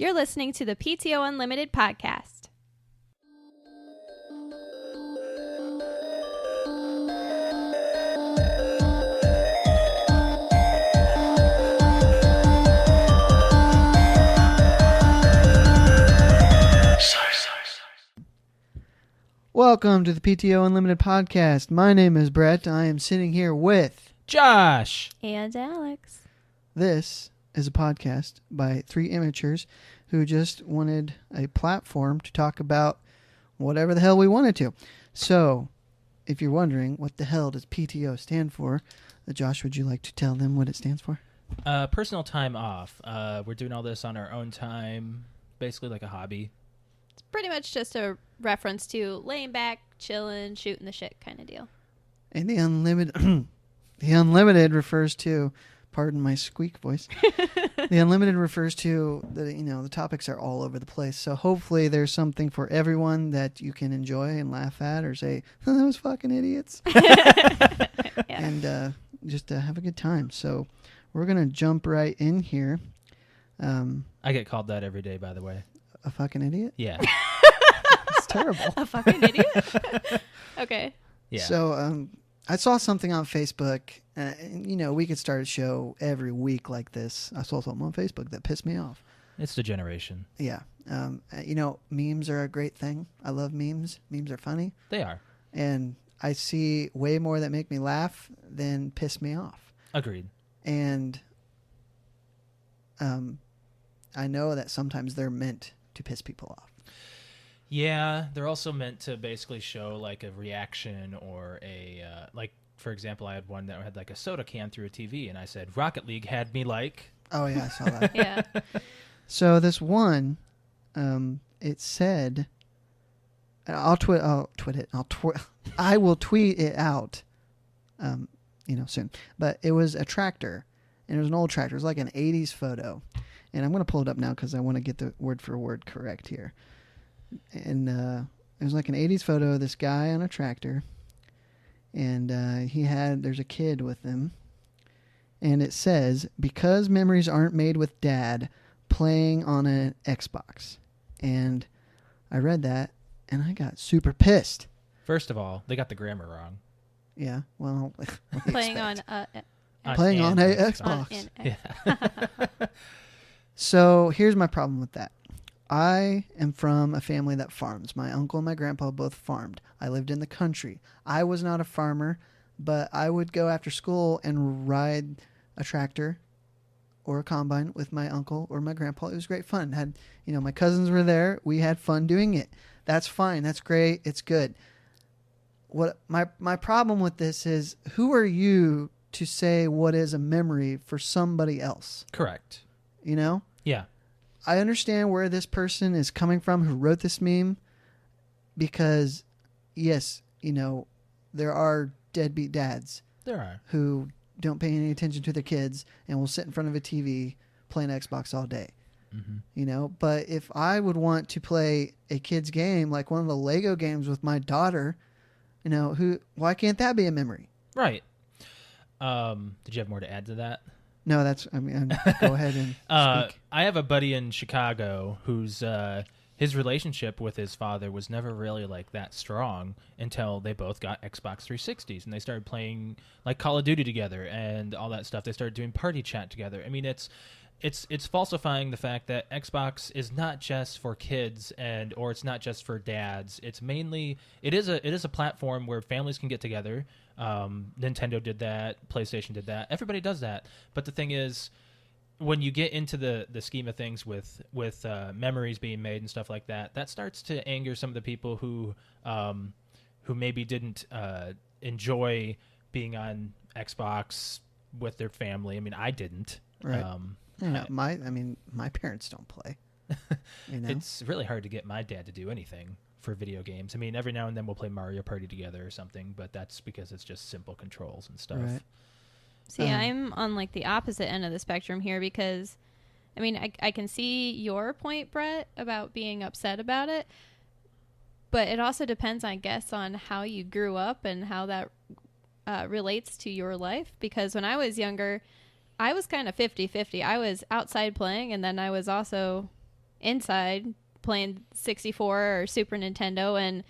You're listening to the PTO Unlimited podcast. Welcome to the PTO Unlimited podcast. My name is Brett. I am sitting here with Josh And Alex. This is a podcast by three amateurs who just wanted a platform to talk about whatever the hell we wanted to. So, if you're wondering what the hell does PTO stand for, Josh, would you like to tell them what it stands for? personal time off. We're doing all this on our own time, basically like a hobby. It's pretty much just a reference to laying back, chilling, shooting the shit kind of deal. And the unlimited refers to, pardon my squeak voice. The unlimited refers to the topics are all over the place. So hopefully there's something for everyone that you can enjoy and laugh at or say, oh, those fucking idiots. Yeah. And just have a good time. So we're going to jump right in here. I get called that every day, by the way. A fucking idiot? Yeah. It's terrible. A fucking idiot? Okay. Yeah. So I saw something on Facebook. We could start a show every week like this. I saw something on Facebook that pissed me off. It's the generation. Yeah. Memes are a great thing. I love memes. Memes are funny. They are. And I see way more that make me laugh than piss me off. Agreed. And I know that sometimes they're meant to piss people off. Yeah, they're also meant to basically show like a reaction or for example, I had one that had like a soda can through a TV, and I said, Rocket League had me like. Oh, yeah, I saw that. Yeah. So this one, it said, I will tweet it out, soon. But it was a tractor, and it was an old tractor. It was like an 80s photo. And I'm going to pull it up now because I want to get the word for word correct here. And it was like an 80s photo of this guy on a tractor. And there's a kid with him. And it says, because memories aren't made with dad, playing on an Xbox. And I read that, and I got super pissed. First of all, they got the grammar wrong. Yeah, well, Playing on playing on a Xbox. Yeah. So here's my problem with that. I am from a family that farms. My uncle and my grandpa both farmed. I lived in the country. I was not a farmer, but I would go after school and ride a tractor or a combine with my uncle or my grandpa. It was great fun. My cousins were there. We had fun doing it. That's fine. That's great. It's good. What my problem with this is, who are you to say what is a memory for somebody else? Correct. Yeah. I understand where this person is coming from who wrote this meme, because, yes, there are deadbeat dads. There are. Who don't pay any attention to their kids and will sit in front of a TV playing Xbox all day. Mm-hmm. But if I would want to play a kid's game, like one of the Lego games with my daughter, why can't that be a memory? Right. Did you have more to add to that? No, go ahead and speak. I have a buddy in Chicago whose his relationship with his father was never really like that strong until they both got Xbox 360s and they started playing like Call of Duty together and all that stuff. They started doing party chat together. I mean, it's falsifying the fact that Xbox is not just for kids or it's not just for dads. It's mainly it is a platform where families can get together. Nintendo did that, PlayStation did that. Everybody does that. But the thing is, when you get into the scheme of things with memories being made and stuff like that, that starts to anger some of the people who maybe didn't enjoy being on Xbox with their family. I mean, I didn't. Right. My parents don't play. It's really hard to get my dad to do anything for video games. I mean, every now and then we'll play Mario Party together or something, but that's because it's just simple controls and stuff. Right. See, I'm on like the opposite end of the spectrum here because, I can see your point, Brett, about being upset about it, but it also depends, I guess, on how you grew up and how that relates to your life. Because when I was younger, I was kind of 50-50. I was outside playing, and then I was also inside playing 64 or Super Nintendo, and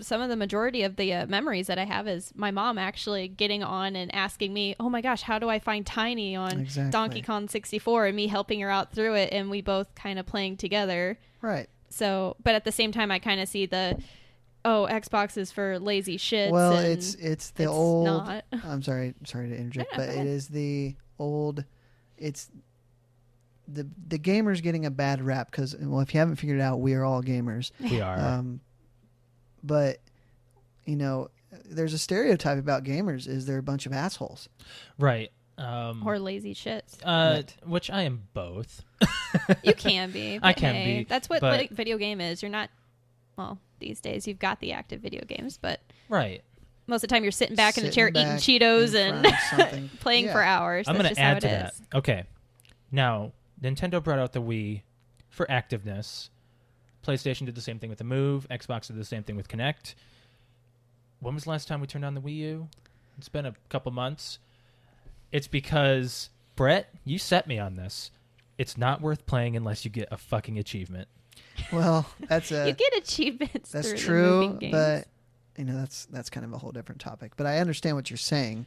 some of the majority of the memories that I have is my mom actually getting on and asking me, oh my gosh, how do I find Tiny on Donkey Kong 64, and me helping her out through it, and we both kind of playing together. Right. So, but at the same time, I kind of see Xbox is for lazy shits. Well, and it's the old. Not. I'm sorry to interject, but it is the old. It's the gamers getting a bad rap because, well, if you haven't figured it out, we are all gamers. We are. But, there's a stereotype about gamers is they're a bunch of assholes. Right. Or lazy shits. Which I am both. You can be. I can be. That's what a video game is. You're not, well, these days you've got the active video games, but right. most of the time you're sitting back in the chair eating Cheetos and playing for hours. I'm going to add to that. Okay. Now, Nintendo brought out the Wii for activeness. PlayStation did the same thing with the Move. Xbox did the same thing with Kinect. When was the last time we turned on the Wii U? It's been a couple months. It's because, Brett, you set me on this. It's not worth playing unless you get a fucking achievement. Well, that's you get achievements. That's through true, the but that's kind of a whole different topic. But I understand what you're saying.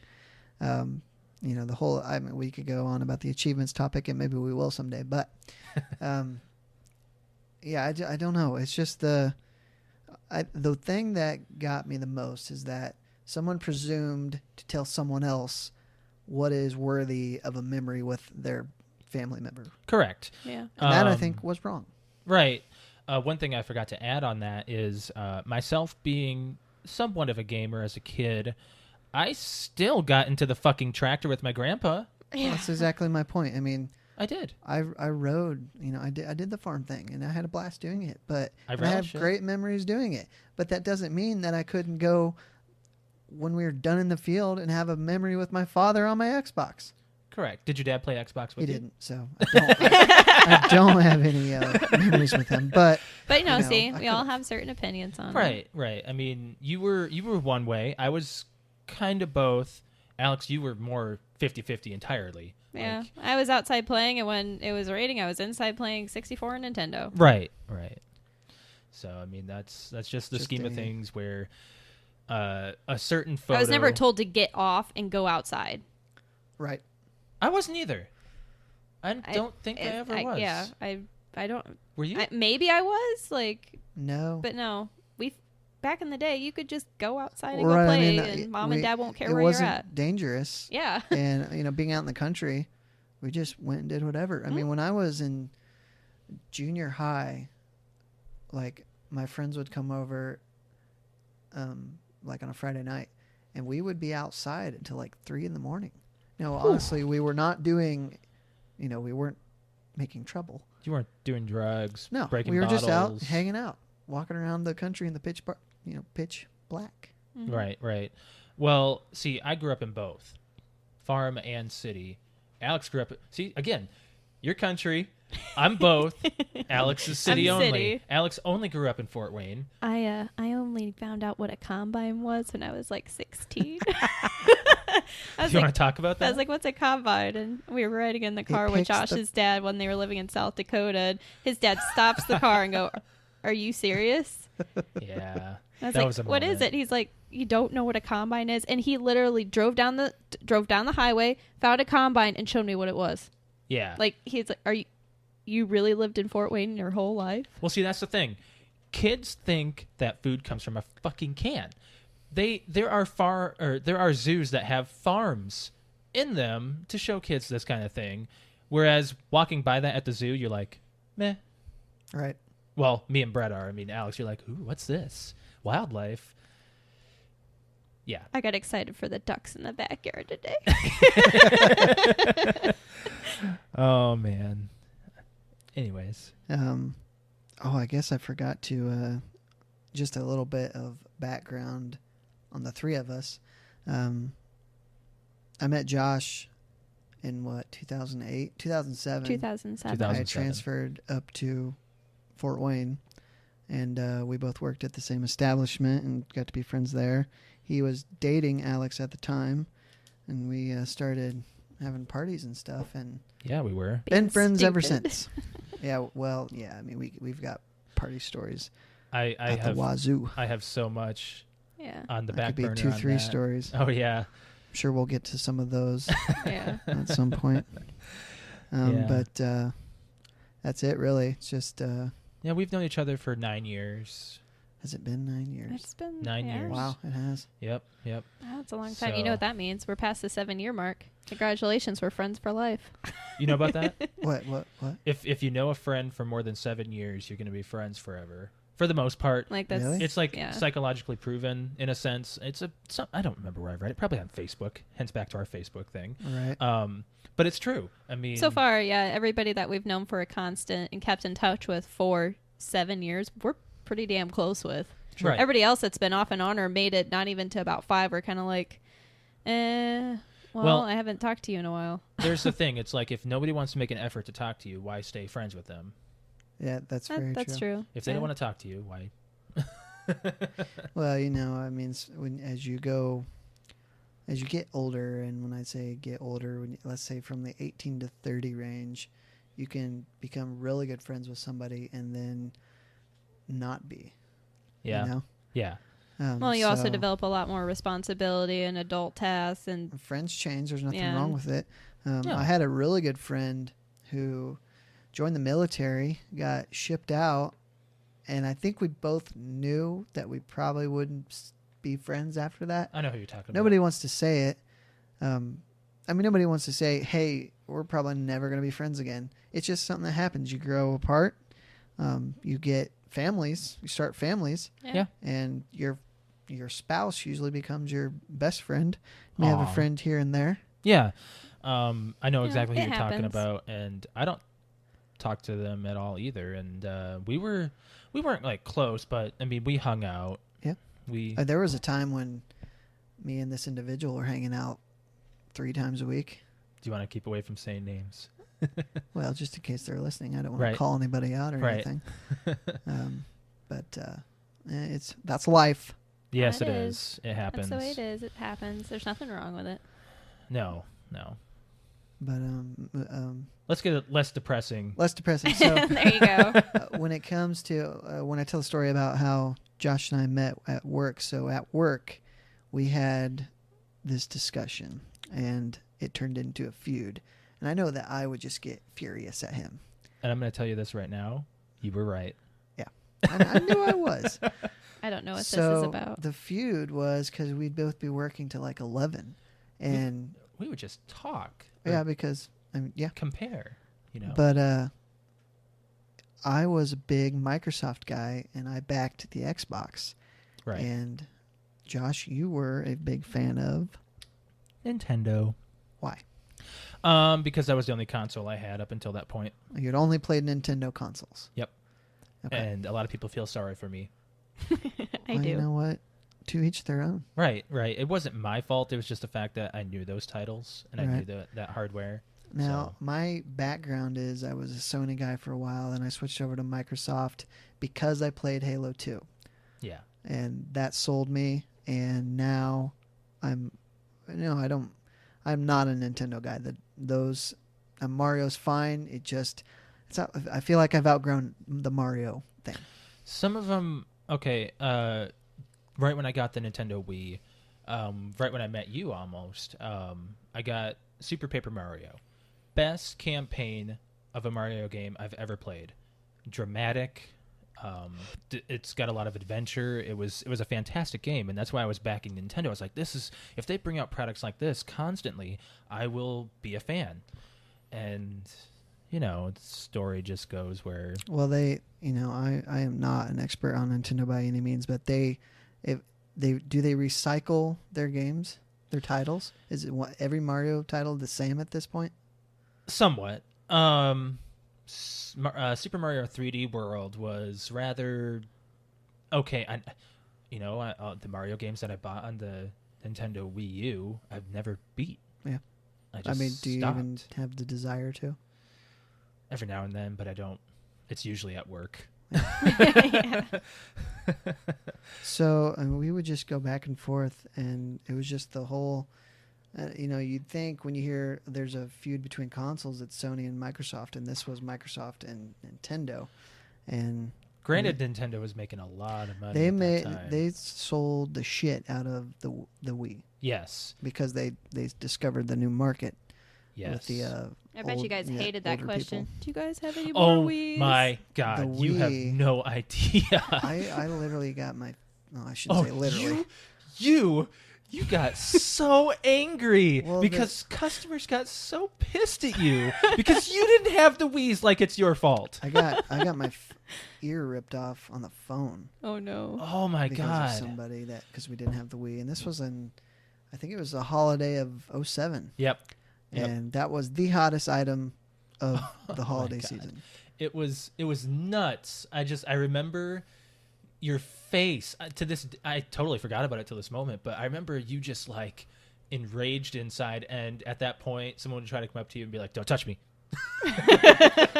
The whole. I mean, we could go on about the achievements topic, and maybe we will someday. But, yeah, I don't know. It's just the thing that got me the most is that someone presumed to tell someone else what is worthy of a memory with their family member. Correct. Yeah. And that, I think, was wrong. Right. One thing I forgot to add on that is myself being somewhat of a gamer as a kid, I still got into the fucking tractor with my grandpa. Yeah. Well, that's exactly my point. I mean, I did. I rode, I did the farm thing, and I had a blast doing it. But I have it. great memories doing it. But that doesn't mean that I couldn't go when we were done in the field and have a memory with my father on my Xbox. Correct. Did your dad play Xbox with you? He didn't, so I don't have any memories with him. But see, we all have certain opinions on it. Right. I mean, you were one way. I was kind of both. Alex, you were more 50-50 entirely. Yeah, I was outside playing, and when it was raining, I was inside playing 64 and Nintendo. Right. So, I mean, that's just the scheme of things where a certain photo... I was never told to get off and go outside. Right. I wasn't either. I don't think I ever was. Yeah, I don't... Were you? Maybe I was, No. But no. Back in the day, you could just go outside and go play, and mom and dad won't care where you're at. It wasn't dangerous. Yeah. And, being out in the country, we just went and did whatever. I mean, when I was in junior high, my friends would come over, on a Friday night, and we would be outside until 3 a.m. Honestly, we were not doing, we weren't making trouble. You weren't doing drugs, no, breaking we were bottles. just out hanging out, walking around the country in the pitch black. Mm-hmm. Right. Well, see, I grew up in both, farm and city. Alex grew up. See, again, your country. I'm both. Alex is city only. City. Alex only grew up in Fort Wayne. I only found out what a combine was when I was 16. You want to talk about that? I was like, what's a combine? And we were riding in the car with Josh's dad when they were living in South Dakota. And his dad stops the car and go, "Are you serious?" Yeah. I was like, "What is it?" He's like, "You don't know what a combine is?" And he literally drove down the highway, found a combine, and showed me what it was. Yeah. He's like, you really lived in Fort Wayne your whole life? Well, see, that's the thing. Kids think that food comes from a fucking can. There are zoos that have farms in them to show kids this kind of thing. Whereas walking by that at the zoo, you're like, meh. Right. Well, me and Brett are. I mean, Alex, you're like, ooh, what's this? Wildlife. Yeah. I got excited for the ducks in the backyard today. Oh, man. Anyways. I guess I forgot to just a little bit of background on the three of us. I met Josh in 2008, 2007. 2007. I transferred up to Fort Wayne, and we both worked at the same establishment and got to be friends there. He was dating Alex at the time, and we started having parties and stuff, and yeah, we were been friends ever since. Yeah, well, yeah. I mean, we've got party stories. I have the wazoo. I have so much. Yeah. On the that back could be burner. 2-3 stories. Oh yeah. I'm sure we'll get to some of those. Yeah. At some point. Yeah. But that's it, really. It's just. Yeah, we've known each other for 9 years. Has it been 9 years? It's been 9 years. Wow, it has. Yep. Wow, that's a long time. So- You know what that means? We're past the 7-year mark. Congratulations, we're friends for life. You know about that? What? If you know a friend for more than 7 years, you're going to be friends forever. For the most part. Like that's Really? It's like yeah. psychologically proven in a sense. I don't remember where I read it. Probably on Facebook. Hence back to our Facebook thing. Right. But it's true. I mean, so far, yeah, everybody that we've known for a constant and kept in touch with for 7 years, we're pretty damn close with. Right. Everybody else that's been off and on or made it not even to about 5 are kind of like, well, I haven't talked to you in a while. There's the thing. It's like if nobody wants to make an effort to talk to you, why stay friends with them? Yeah, that's That's true. If they don't want to talk to you, why? Well, I mean, as you get older, and when I say get older, let's say from the 18 to 30 range, you can become really good friends with somebody and then not be. Yeah. You know? Yeah. Well, you also develop a lot more responsibility and adult tasks, and friends change. There's nothing Yeah. wrong with it. No. I had a really good friend who joined the military, got shipped out, and I think we both knew that we probably wouldn't be friends after that. I know who you're talking Nobody about. wants to say it. I mean, nobody wants to say, hey, we're probably never going to be friends again. It's just something that happens. You grow apart. You get families. You start families. yeah. And your spouse usually becomes your best friend. You may have a Aw. friend here and there. Yeah. I know Yeah, exactly who it you're talking happens. about, and I don't talk to them at all either. And we weren't like close, but I mean, we hung out. Yeah. There was a time when me and this individual were hanging out 3 times a week. Do you want to keep away from saying names? Well, just in case they're listening, I don't want Right. to call anybody out or Right. anything. That's life. Yes, It it is. is. It happens. That's the way it is. It happens. There's nothing wrong with it. No. But Let's get it less depressing. less depressing. So There you go. when it comes to when I tell the story about how Josh and I met at work, so at work we had this discussion and it turned into a feud. And I know that I would just get furious at him. And I'm going to tell you this right now. You were right. Yeah, I knew I was. I don't know what So this is about. the feud was because we'd both be working till like 11, and We would just talk. or yeah, because yeah. compare. But I was a big Microsoft guy, and I backed the Xbox. Right. And Josh, you were a big fan of Nintendo. why? Because that was the only console I had up until that point. You'd only played Nintendo consoles. Yep. Okay. And a lot of people feel sorry for me. I Well, do. You know what? To each their own. Right. It wasn't my fault. It was just the fact that I knew those titles and I Right. knew that hardware. Now, So- my background is I was a Sony guy for a while, and I switched over to Microsoft because I played Halo 2. Yeah. And that sold me, and now I'm not a Nintendo guy. Those Mario's fine. I feel like I've outgrown the Mario thing. Some of them, okay, right when I got the Nintendo Wii, right when I met you almost, I got Super Paper Mario. Best campaign of a Mario game I've ever played. Dramatic. It's got a lot of adventure. It was a fantastic game, and that's why I was backing Nintendo. I was like, if they bring out products like this constantly, I will be a fan. And the story just goes where. Well, I am not an expert on Nintendo by any means, but do they recycle their games, their titles? Is it every Mario title the same at this point? Somewhat. Super Mario 3D World was rather okay. The Mario games that I bought on the Nintendo Wii U, I've never beat. Yeah. I mean, do you even have the desire to? Every now and then, but I don't. It's usually at work. Yeah. So we would just go back and forth, and it was just the whole You'd think when you hear there's a feud between consoles, it's Sony and Microsoft, and this was Microsoft and Nintendo. And granted, Nintendo was making a lot of money. They sold the shit out of the Wii. Yes, because they discovered the new market. Yes. With the I bet you guys hated that question. People. Do you guys have any more Wiis? Oh my God, you have no idea. I literally got my. No, I should say literally. You got so angry because customers got so pissed at you because you didn't have the Wiis like it's your fault. I got my ear ripped off on the phone. Oh no. Oh my God. Because of somebody because we didn't have the Wii, and this was I think it was a holiday of 2007. Yep. And that was the hottest item of the holiday season. It was nuts. I remember your face I totally forgot about it till this moment, but I remember you just like enraged inside, and at that point someone would try to come up to you and be like, "Don't touch me."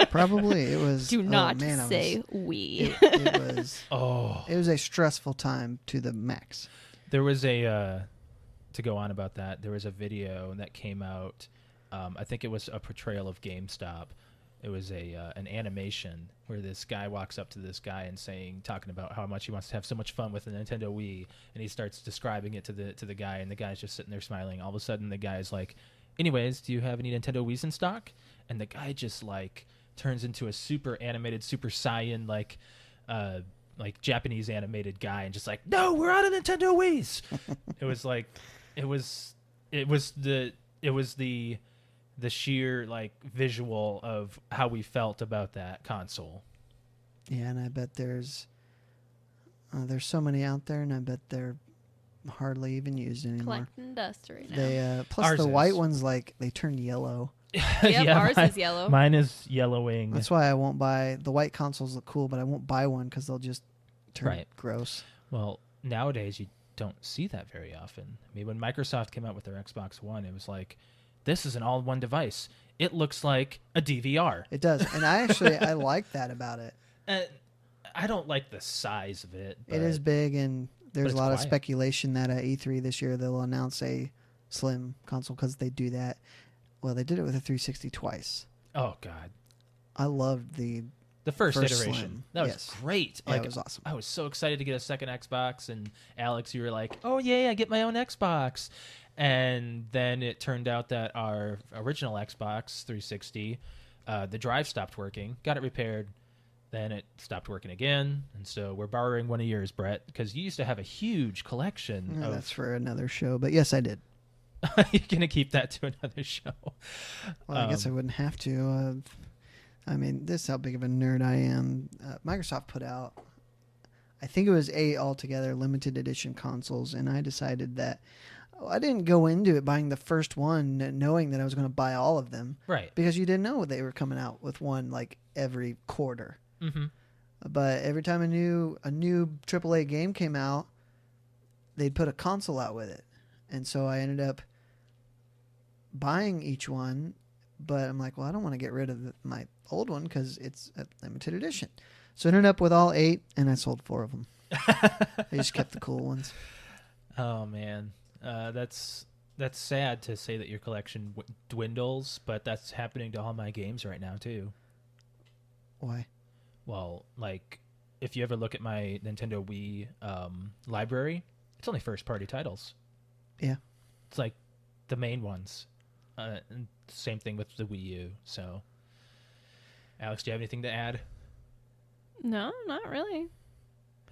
Probably it was. Do not say we. It was a stressful time to the max. There was to go on about that. There was a video that came out. I think it was a portrayal of GameStop. It was an animation where this guy walks up to this guy and talking about how much he wants to have so much fun with the Nintendo Wii, and he starts describing it to the guy, and the guy's just sitting there smiling. All of a sudden, the guy's like, "Anyways, do you have any Nintendo Wiis in stock?" And the guy just like turns into a super animated, Super Saiyan like Japanese animated guy, and just like, "No, we're out of Nintendo Wiis." It was the sheer like visual of how we felt about that console. Yeah, and I bet there's so many out there, and I bet they're hardly even used anymore. Collecting dust right now. They plus the white ones they turn yellow. Yeah, ours is yellow. Mine is yellowing. That's why I won't buy the white consoles. Look cool, but I won't buy one because they'll just turn gross. Well, nowadays you don't see that very often. I mean, when Microsoft came out with their Xbox One, it was like, this is an all-in-one device. It looks like a DVR. It does, and I like that about it. I don't like the size of it. It is big, and there's a lot of speculation that at E3 this year they'll announce a slim console because they do that. Well, they did it with a 360 twice. Oh God, I loved the first iteration. Slim. That was great. Yeah, it was awesome. I was so excited to get a second Xbox, and Alex, you were like, "Oh yeah, I get my own Xbox." And then it turned out that our original Xbox 360, the drive stopped working. Got it repaired. Then it stopped working again. And so we're borrowing one of yours, Brett, because you used to have a huge collection. Yeah, that's for another show. But yes, I did. You're going to keep that to another show. Well, I guess I wouldn't have to. I mean, this is how big of a nerd I am. Microsoft put out, I think it was 8 altogether, limited edition consoles. And I decided that I didn't go into it buying the first one knowing that I was going to buy all of them. Right. Because you didn't know they were coming out with one like every quarter. Mm-hmm. But every time a new AAA game came out, they'd put a console out with it. And so I ended up buying each one, but I'm like, well, I don't want to get rid of my old one because it's a limited edition. So I ended up with all 8, and I sold 4 of them. I just kept the cool ones. Oh, man. That's sad to say that your collection dwindles, but that's happening to all my games right now, too. Why? Well, like, if you ever look at my Nintendo Wii library, it's only first-party titles. Yeah. It's like the main ones. And same thing with the Wii U. So, Alex, do you have anything to add? No, not really.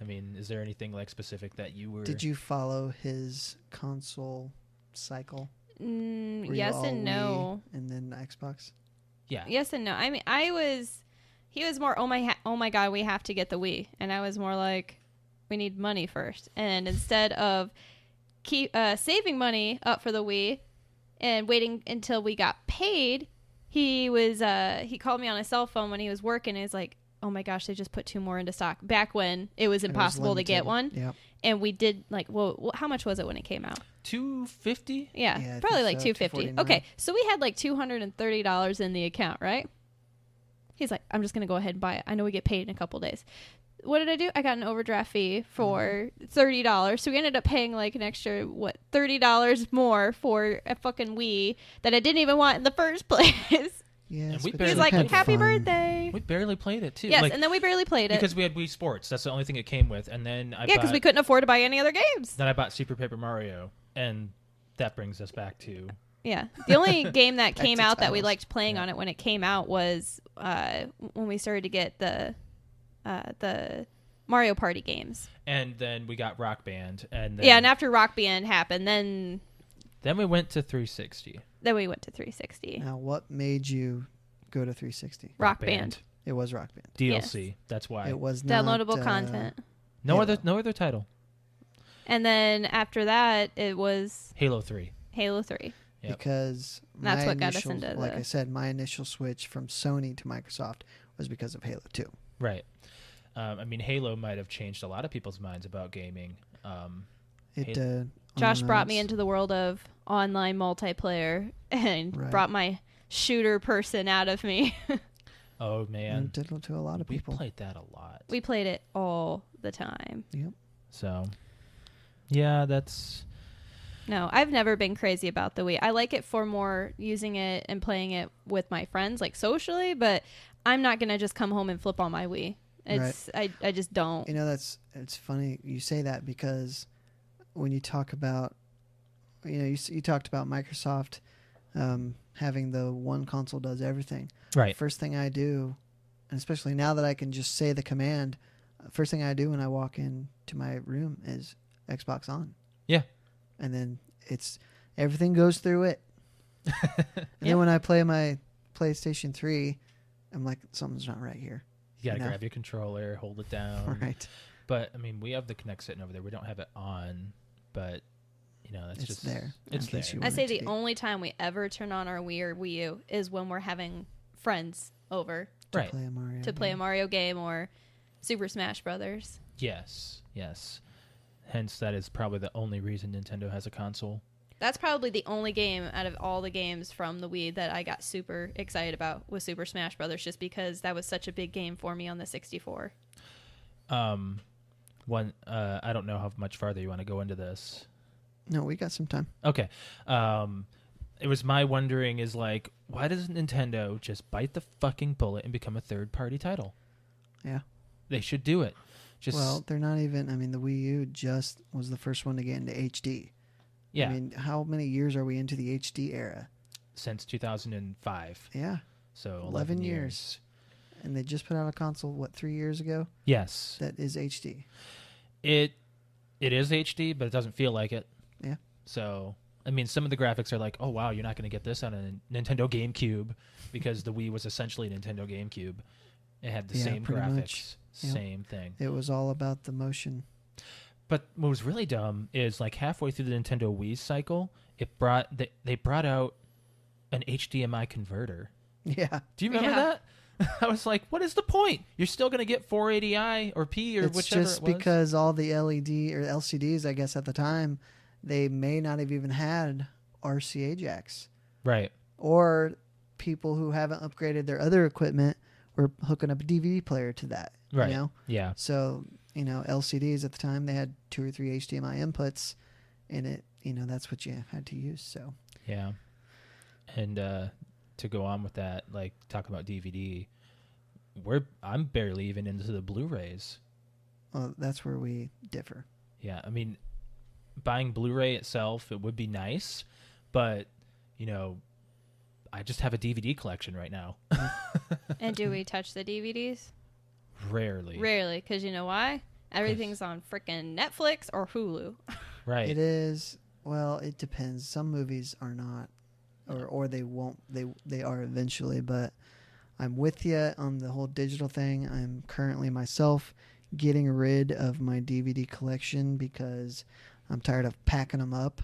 I mean, is there anything like specific that you were... Did you follow his console cycle? Yes and no. And then Xbox? Yeah. Yes and no. I mean, he was more, oh my God, we have to get the Wii. And I was more like, we need money first. And instead of keep saving money up for the Wii and waiting until we got paid, he called me on his cell phone when he was working. And he's like, oh my gosh, they just put 2 more into stock. Back when it was impossible to get one. Yep. And we did like, well, how much was it when it came out? $250? Yeah, probably like $250. Okay, so we had like $230 in the account, right? He's like, I'm just going to go ahead and buy it. I know we get paid in a couple days. what did I do? I got an overdraft fee for $30. So we ended up paying like an extra, $30 more for a fucking Wii that I didn't even want in the first place. Yeah, he's like, happy birthday. We barely played it too. Yes, and then we barely played it. Because we had Wii Sports. That's the only thing it came with. And then because we couldn't afford to buy any other games. Then I bought Super Paper Mario. And that brings us back to... Yeah. The only game that came out that we liked playing on it when it came out was when we started to get the Mario Party games. And then we got Rock Band. And after Rock Band happened, then we went to 360. Then we went to 360. Now, what made you go to 360? Rock Band. It was Rock Band. DLC. Yes. That's why. It was not, downloadable content. No other title. And then after that, it was Halo 3. Halo 3. Yep. Because that's what got us into like I said, my initial switch from Sony to Microsoft was because of Halo 2. Right. I mean, Halo might have changed a lot of people's minds about gaming. Josh brought me into the world of online multiplayer and brought my shooter person out of me. Oh, man. It did to a lot of people. We played that a lot. We played it all the time. Yep. So, yeah, that's... No, I've never been crazy about the Wii. I like it for more using it and playing it with my friends, like socially, but I'm not going to just come home and flip on my Wii. It's I just don't. You know, it's funny you say that because when you talk about, you talked about Microsoft having the one console does everything. Right. First thing I do, and especially now that I can just say the command, first thing I do when I walk into my room is Xbox on. Yeah. And then everything goes through it. And then when I play my PlayStation 3, I'm like, something's not right here. You gotta grab your controller, hold it down. Right. But I mean, we have the Kinect sitting over there. We don't have it on, but that's it's there. It's there. I say the only time we ever turn on our Wii or Wii U is when we're having friends over to play a Mario game or Super Smash Brothers. Yes. Hence, that is probably the only reason Nintendo has a console. That's probably the only game out of all the games from the Wii that I got super excited about was Super Smash Brothers, just because that was such a big game for me on the 64. I don't know how much farther you want to go into this. No, we got some time. Okay. It was my wondering is like, why doesn't Nintendo just bite the fucking bullet and become a third-party title? Yeah. They should do it. Well, they're not even... I mean, the Wii U just was the first one to get into HD. Yeah. I mean, how many years are we into the HD era? Since 2005. Yeah. So 11 years. And they just put out a console, 3 years ago? Yes. That is HD. It is HD, but it doesn't feel like it. Yeah. So, I mean, some of the graphics are like, oh, wow, you're not going to get this on a Nintendo GameCube because the Wii was essentially Nintendo GameCube. It had the same graphics, same thing. It was all about the motion. But what was really dumb is like halfway through the Nintendo Wii cycle, they brought out an HDMI converter. Yeah. Do you remember that? I was like, what is the point? You're still going to get 480i or P or whichever it was. It's just because all the LED or LCDs, I guess at the time, they may not have even had RCA jacks. Right. Or people who haven't upgraded their other equipment were hooking up a DVD player to that. Right. You know? Yeah. So, LCDs at the time, they had 2 or 3 HDMI inputs in it. That's what you had to use. So. Yeah. And to go on with that, like talk about DVD, I'm barely even into the Blu-rays. Well, that's where we differ. Yeah. I mean, buying Blu-ray itself, it would be nice, but I just have a DVD collection right now. And do we touch the DVDs? Rarely, because you know why? Everything's on frickin' Netflix or Hulu. Right. It is. Well, it depends. Some movies are not, or they won't. They are eventually. But I'm with you on the whole digital thing. I'm currently myself getting rid of my DVD collection because I'm tired of packing them up,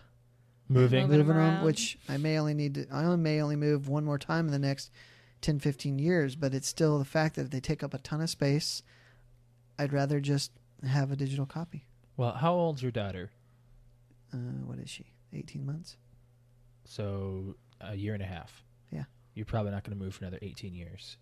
moving them, which I may only move one more time in the next 10, 15 years, but it's still the fact that they take up a ton of space. I'd rather just have a digital copy. Well, how old's your daughter? What is she? 18 months. So a year and a half. Yeah. You're probably not going to move for another 18 years.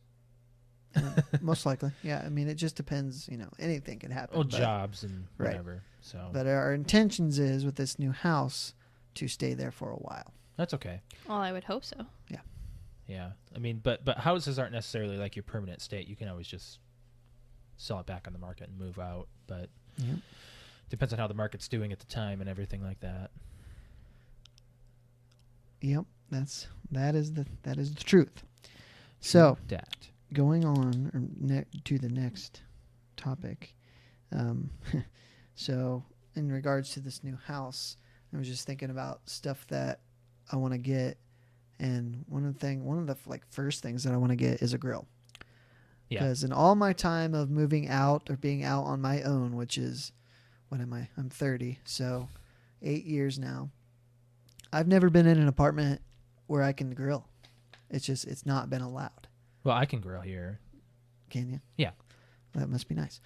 Most likely. Yeah. I mean, it just depends. Anything can happen. Well, jobs and whatever. Right. So. But our intentions is with this new house to stay there for a while. That's okay. Well, I would hope so. Yeah. Yeah. I mean, but houses aren't necessarily like your permanent state. You can always just sell it back on the market and move out. But depends on how the market's doing at the time and everything like that. Yep. That is the truth. So going on to the next topic. So in regards to this new house, I was just thinking about stuff that I want to get, and one of the first things that I want to get is a grill. Yeah. Because in all my time of moving out or being out on my own, which is, what am I? I'm 30, so 8 years now. I've never been in an apartment where I can grill. It's not been allowed. Well, I can grill here. Can you? Yeah. Well, that must be nice.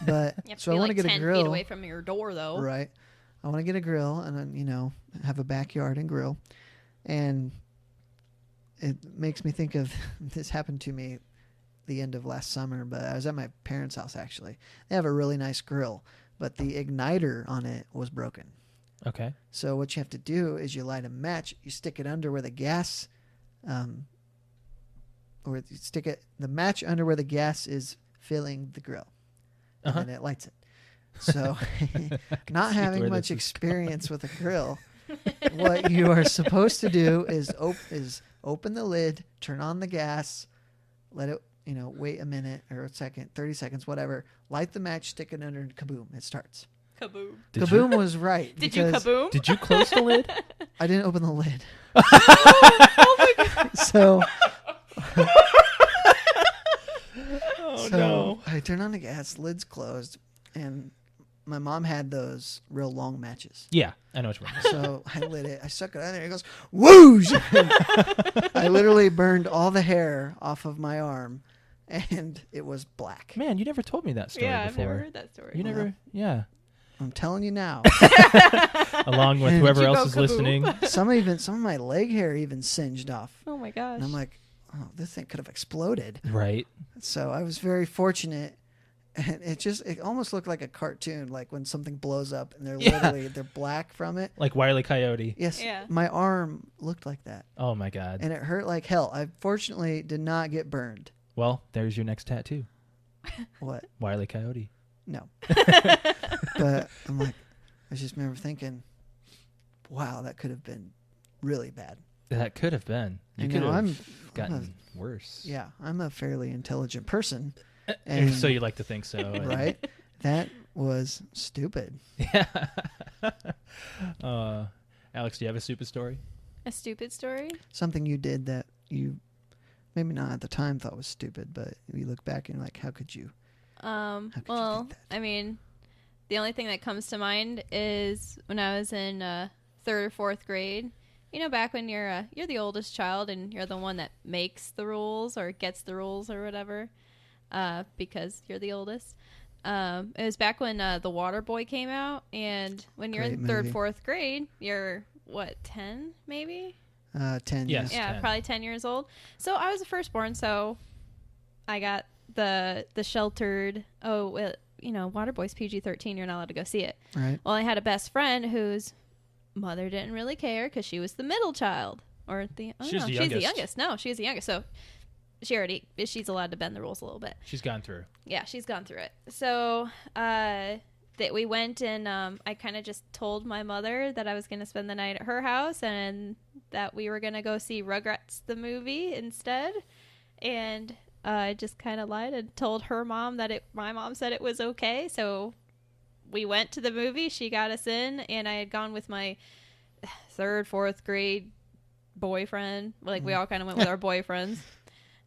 But so I want to get a grill 10 feet away from your door, though. Right. I want to get a grill and then, have a backyard and grill. And it makes me think of, this happened to me the end of last summer, but I was at my parents' house, actually. They have a really nice grill, but the igniter on it was broken. Okay. So what you have to do is you light a match, you stick it under where the gas, or you stick the match under where the gas is filling the grill, and then it lights it. So not having much experience with a grill, what you are supposed to do is open the lid, turn on the gas, let it, wait a minute or a second, 30 seconds, whatever, light the match, stick it under, and kaboom, it starts. Kaboom. Kaboom was right. Did you kaboom? Did you close the lid? I didn't open the lid. Oh my God. So no. I turned on the gas, lid's closed, and my mom had those real long matches. Yeah, I know what you mean. So I lit it. I stuck it on there. It goes, whoosh! I literally burned all the hair off of my arm, and it was black. Man, you never told me that story before. I've never heard that story. You never, yeah. I'm telling you now. Along with whoever else is listening. Some of my leg hair even singed off. Oh my gosh. And I'm like, oh, this thing could have exploded. Right. So I was very fortunate. And it almost looked like a cartoon, like when something blows up and they're black from it. Like Wile E. Coyote. Yes. Yeah. My arm looked like that. Oh my God. And it hurt like hell. I fortunately did not get burned. Well, there's your next tattoo. What? Wile E. Coyote. No. But I'm like, I just remember thinking, wow, that could have been really bad. That could have been. You could have gotten worse. Yeah, I'm a fairly intelligent person. And so you like to think so. Right? That was stupid. Yeah. Alex, do you have a stupid story? A stupid story? Something you did that you maybe not at the time thought was stupid, but you look back and you're like, how could you? Well, you think that? I mean, the only thing that comes to mind is when I was in 3rd or 4th grade. Back when you're the oldest child and you're the one that makes the rules or gets the rules or whatever, because you're the oldest. It was back when The Water Boy came out, and when you're in 3rd, 4th grade, you're what, 10 maybe? 10. Yes. Yeah, 10. probably 10 years old. So I was the firstborn, so I got the sheltered. Water Boy's PG-13. You're not allowed to go see it. Right. Well, I had a best friend whose mother didn't really care because she was the middle child, or she's the youngest. No, she's the youngest. So she's allowed to bend the rules a little bit. She's gone through. Yeah, she's gone through it. So that we went and I kind of just told my mother that I was going to spend the night at her house and that we were going to go see Rugrats the movie instead. And I just kind of lied and told her mom that my mom said it was okay. So we went to the movie. She got us in, and I had gone with my 3rd, 4th grade boyfriend. Like, we all kind of went with our boyfriends,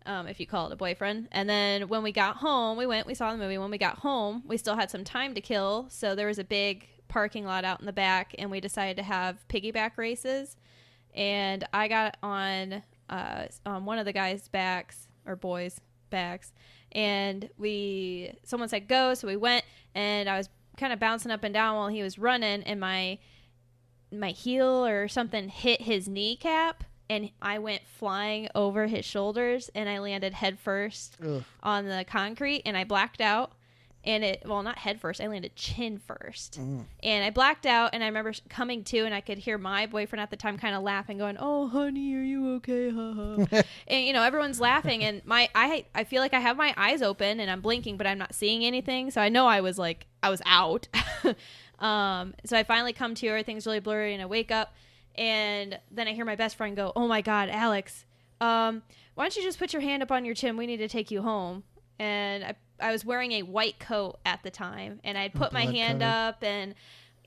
if you call it a boyfriend. And then when we got home, we saw the movie. When we got home, we still had some time to kill. So there was a big parking lot out in the back, and we decided to have piggyback races. And I got on one of the guys' backs, or boys' backs, and someone said go, so we went, and I was kind of bouncing up and down while he was running, and my heel or something hit his kneecap, and I went flying over his shoulders, and I landed head first on the concrete, and I blacked out. And not head first, I landed chin first. And I blacked out, and I remember coming to, and I could hear my boyfriend at the time kind of laughing, going, "Oh, honey, are you okay? And, everyone's laughing, and I feel like I have my eyes open, and I'm blinking, but I'm not seeing anything. So I know I was out. So I finally come to, everything's really blurry, and I wake up, and then I hear my best friend go, "Oh my God, Alex, why don't you just put your hand up on your chin? We need to take you home." And I was wearing a white coat at the time, and I'd put my hand up, and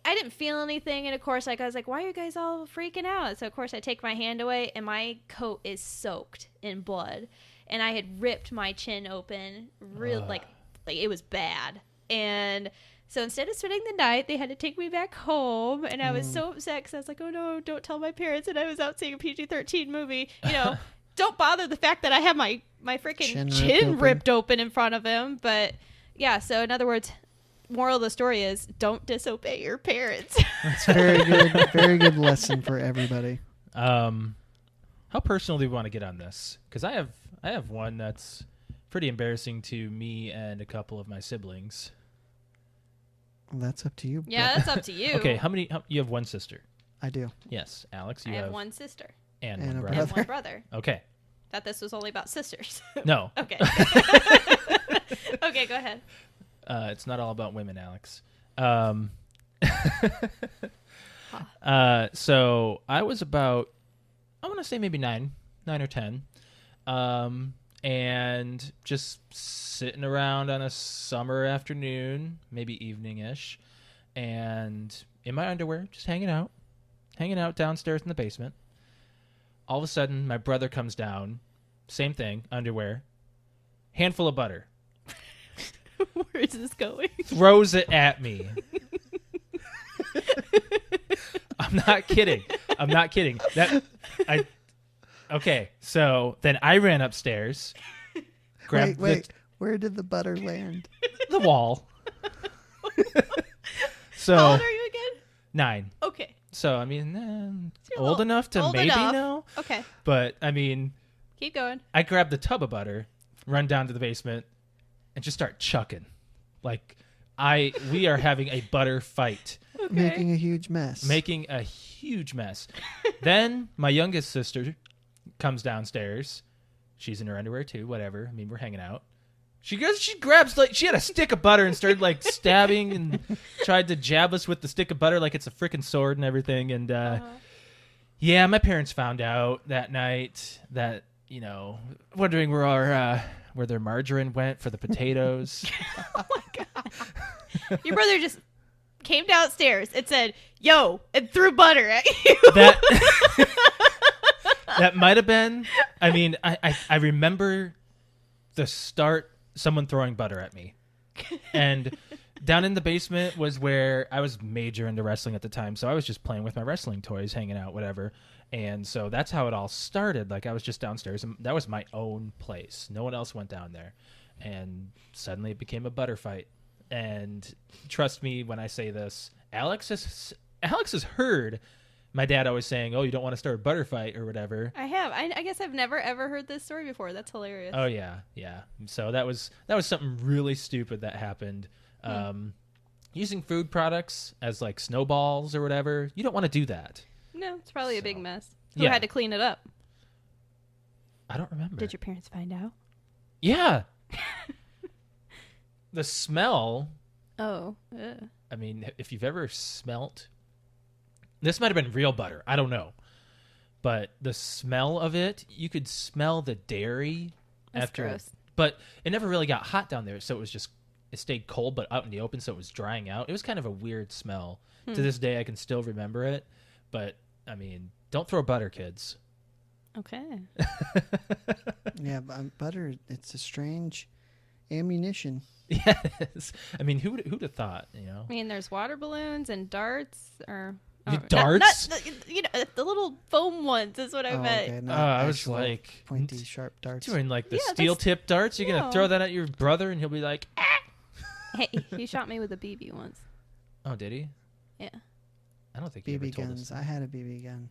I didn't feel anything. And of course, I was like, "Why are you guys all freaking out?" So of course I take my hand away, and my coat is soaked in blood, and I had ripped my chin open like it was bad. And so instead of spending the night, they had to take me back home, and I was so upset because I was like, "Oh no, don't tell my parents." And I was out seeing a PG-13 movie, Don't bother the fact that I have my freaking chin ripped open in front of him. But yeah, so in other words, moral of the story is don't disobey your parents. That's very good lesson for everybody. How personal do we want to get on this? Because I have one that's pretty embarrassing to me and a couple of my siblings. Well, that's up to you. Yeah, that's up to you. Okay, you have one sister? I do. Yes, Alex, I have one sister. And one brother. And one brother. Okay. Thought this was only about sisters. No. Okay. Okay, go ahead. It's not all about women, Alex. So I was about, I want to say maybe 9 or 10, and just sitting around on a summer afternoon, maybe evening-ish, and in my underwear, just hanging out downstairs in the basement. All of a sudden, my brother comes down, same thing, underwear, handful of butter. Where is this going? Throws it at me. I'm not kidding. Okay, so then I ran upstairs. Grabbed Wait. Where did the butter land? the wall. So how old are you again? 9. Okay. So, I mean, old enough to maybe know. Okay. But, I mean... Keep going. I grabbed the tub of butter, run down to the basement, and just start chucking. Like, we are having a butter fight. Okay. Making a huge mess. Then, my youngest sister comes downstairs. She's in her underwear, too. Whatever. I mean, we're hanging out. She grabs, she had a stick of butter and started, stabbing and tried to jab us with the stick of butter like it's a freaking sword and everything. And, yeah, my parents found out that night that, wondering where their margarine went for the potatoes. Oh, my God. Your brother just came downstairs and said, "Yo," and threw butter at you. That might have been, I mean, I remember the start, someone throwing butter at me. And down in the basement was where I was major into wrestling at the time. So I was just playing with my wrestling toys, hanging out, whatever. And so that's how it all started. I was just downstairs, and that was my own place. No one else went down there. And suddenly it became a butter fight. And trust me when I say this, Alex has heard my dad always saying, "Oh, you don't want to start a butter fight or whatever." I have. I guess I've never ever heard this story before. That's hilarious. Oh yeah. So that was something really stupid that happened. Using food products as snowballs or whatever, you don't want to do that. No, it's probably a big mess. Who had to clean it up? I don't remember. Did your parents find out? Yeah. The smell. Oh. I mean, if you've ever smelt, this might have been real butter. I don't know. But the smell of it, you could smell the dairy. That's gross. But it never really got hot down there, so it stayed cold but out in the open, so it was drying out. It was kind of a weird smell. To this day, I can still remember it. But, I mean, don't throw butter, kids. Okay. Yeah, butter, it's a strange ammunition. Yes. I mean, who'd have thought, I mean, there's water balloons and darts, or... darts? Not the little foam ones is what I meant. Okay, I was pointy, sharp darts. Doing the steel tip darts? You're going to throw that at your brother and he'll be like, ah! Hey, he shot me with a BB once. Oh, did he? Yeah. I don't think he ever BB told guns. us. I had a BB gun.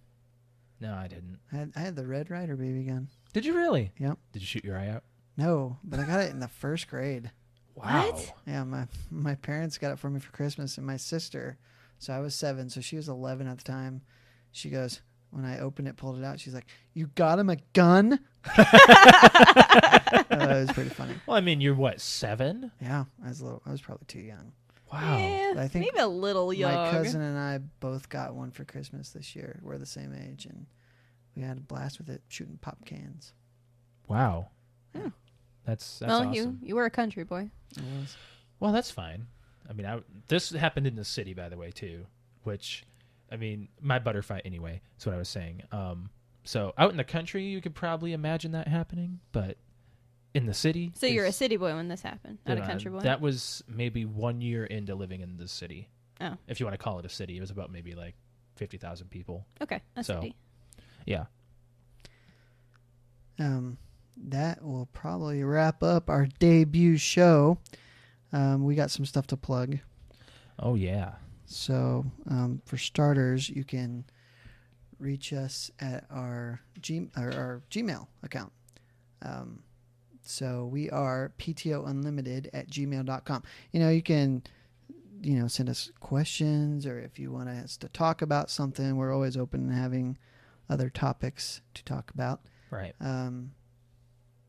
No, I didn't. I had the Red Ryder BB gun. Did you really? Yep. Did you shoot your eye out? No, but I got it in the first grade. Wow. What? Yeah, my parents got it for me for Christmas, and my sister, so I was 7, so she was 11 at the time. She goes, when I opened it, pulled it out, she's like, "You got him a gun?" It was pretty funny. Well, I mean, you're what, 7? Yeah, I was probably too young. Wow. Yeah, I think maybe a little young. My cousin and I both got one for Christmas this year. We're the same age, and we had a blast with it, shooting pop cans. Wow. Yeah. That's well, awesome. you were a country boy. It was. Well, that's fine. I mean, this happened in the city, by the way, too, which, I mean, my butter fight anyway. That's what I was saying. So out in the country, you could probably imagine that happening, but in the city. So you're a city boy when this happened, not a country boy? That was maybe 1 year into living in the city. Oh. If you want to call it a city. It was about maybe like 50,000 people. Okay, a city. Yeah. That will probably wrap up our debut show. We got some stuff to plug. Oh, yeah. So, for starters, you can reach us at our Gmail account. So we are PTOUnlimited@gmail.com. You can, send us questions, or if you want us to talk about something, we're always open to having other topics to talk about. Right.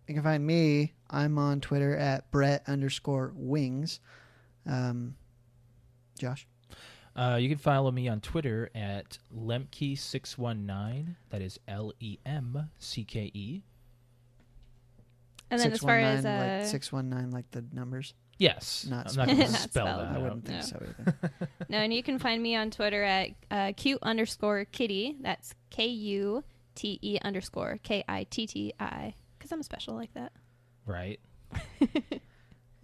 You can find me. I'm on Twitter at Brett_Wings. Josh? You can follow me on Twitter at Lemke619. That is LEMCKE. And then as far as... like 619, like the numbers? Yes. Not I'm not going to Not spell spelled. that I out. wouldn't think so either. No, and you can find me on Twitter at cute_kitty. That's KUTE_KITTI. Because I'm special like that. Right.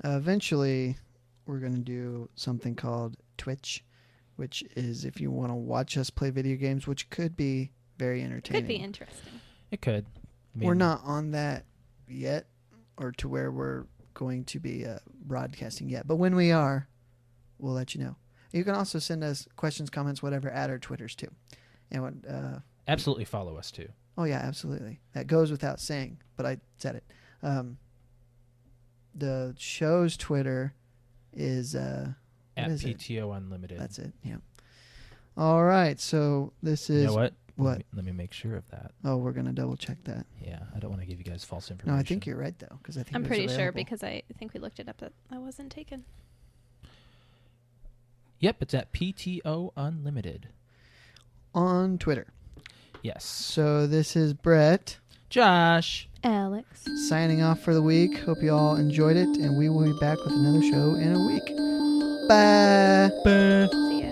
Eventually, we're going to do something called Twitch, which is if you want to watch us play video games, which could be very entertaining. Could be interesting. It could. We're not on that yet, or to where we're going to be broadcasting yet. But when we are, we'll let you know. You can also send us questions, comments, whatever, at our Twitters, too. And Absolutely follow us, too. Oh, yeah, absolutely. That goes without saying, but I said it. The show's Twitter is... at PTOUnlimited. That's it, yeah. All right, so this is... You know what? What? Let me make sure of that. Oh, we're going to double check that. Yeah, I don't want to give you guys false information. No, I think you're right, though, because I think I'm it was pretty sure available. because I think we looked it up that I wasn't taken. Yep, it's at PTOUnlimited. On Twitter. Yes. So this is Brett. Josh. Alex. Signing off for the week. Hope you all enjoyed it, and we will be back with another show in a week. Bye. Bye. See ya.